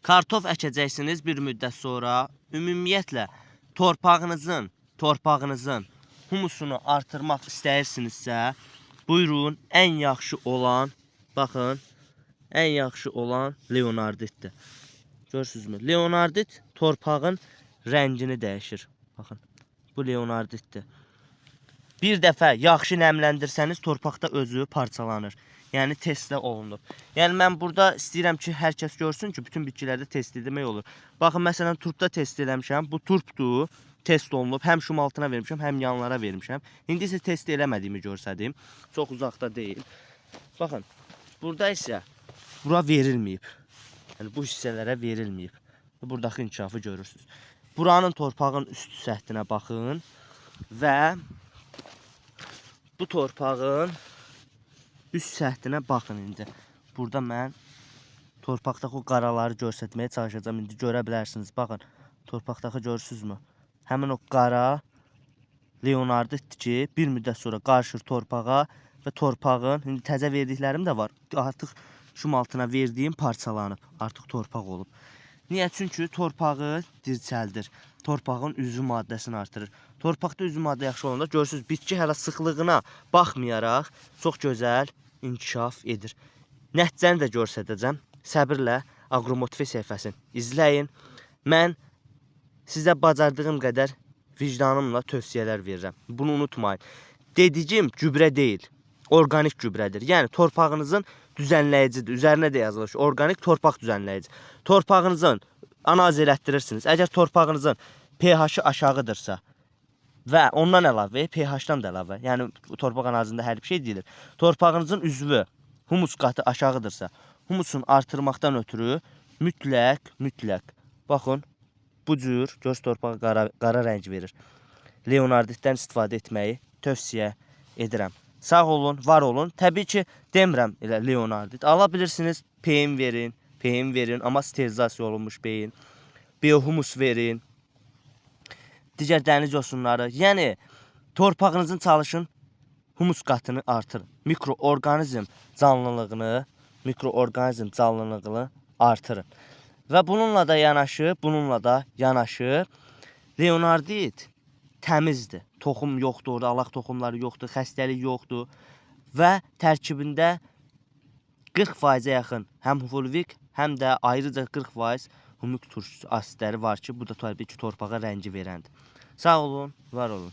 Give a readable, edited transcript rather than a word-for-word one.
Kartof əkəcəksiniz bir müddət sonra. Ümumiyyətlə torpağınızın humusunu artırmaq istəyirsinizsə, buyurun, ən yaxşı olan, baxın, ən yaxşı olan Leonarditdir. Görürsünüzmü? Leonardit torpağın rəngini dəyişir. Baxın, bu Leonarditdir. Bir dəfə yaxşı nəmləndirsəniz, torpaqda özü parçalanır. Yəni testdə olunur. Yəni mən burada istəyirəm ki, hər kəs görsün ki, bütün bitkilərdə test etmək olur. Baxın, məsələn, turpda test eləmişəm. Bu turpdur, test olunub. Həm şum altına vermişəm, həm yanlara vermişəm. İndi isə test eləmədiyimi görsədim. Çox uzaqda deyil. Baxın, burada isə bura verilməyib. Yəni bu hissələrə verilməyib. Buradakı inkişafı görürsünüz. Buranın torpağın üst səthinə baxın və bu torpağın üst səthinə baxın indi. Burada mən torpaqdakı o qaraları göstərməyə çalışacağım. İndi görə bilərsiniz. Baxın, torpaqdakı görürsünüzmü? Həmin o qara Leonarditdir ki, bir müddət sonra qarışır torpağa və torpağın, indi təzə verdiklərim də var. Artıq şum altına verdiyim parçalanıb. Artıq torpaq olub. Niyə? Çünki torpağı dirçəldir. Torpağın üzvü maddəsini artırır. Torpaqda üzvü maddə yaxşı olanda görürsünüz, bitki hələ sıxlığına baxmayaraq çox gözəl inkişaf edir. Nəticəni də göstərəcəm. Səbirlə Agromotive səhifəsini izləyin. Mən sizə bacardığım qədər vicdanımla tövsiyələr verirəm. Bunu unutmayın. Dediyim gübrə deyil, organik gübrədir. Yəni torpağınızın düzənləyicidir. Üzərinə də yazılır. Organik torpaq düzənləyici. Torpağınızın analiz elətdirirsiniz. Əgər torpağınızın pH-ı aşağıdırsa və ondan əlavə, pH-dan da əlavə, yəni torpaq analizində hər bir şey deyilir. Torpağınızın üzvü, humus qatı aşağıdırsa, humusun artırmaqdan ötürü mütləq, baxın, bu cür göz torpağı qara rəng verir. Leonarditdən istifadə etməyi tövsiyə edirəm. Sağ olun, var olun. Təbii ki, demirəm elə Leonardit. Ala bilirsiniz, PM verin, amma sterilizasiya olunmuş beyin. Biohumus verin. Digər dəniz yosunları. Yəni, torpağınızın çalışın, humus qatını artırın. Mikroorqanizm canlılığını artırın. Və bununla da yanaşı, Leonardit təmizdir. Toxum yoxdur, orada alaq toxumları yoxdur, xəstəlik yoxdur. Və tərkibində 40%-ə yaxın həm fulvik, həm də ayrıca 40% humik turşusu asidləri var ki, bu da təbii ki, torpağa rəngi verəndir. Sağ olun, var olun.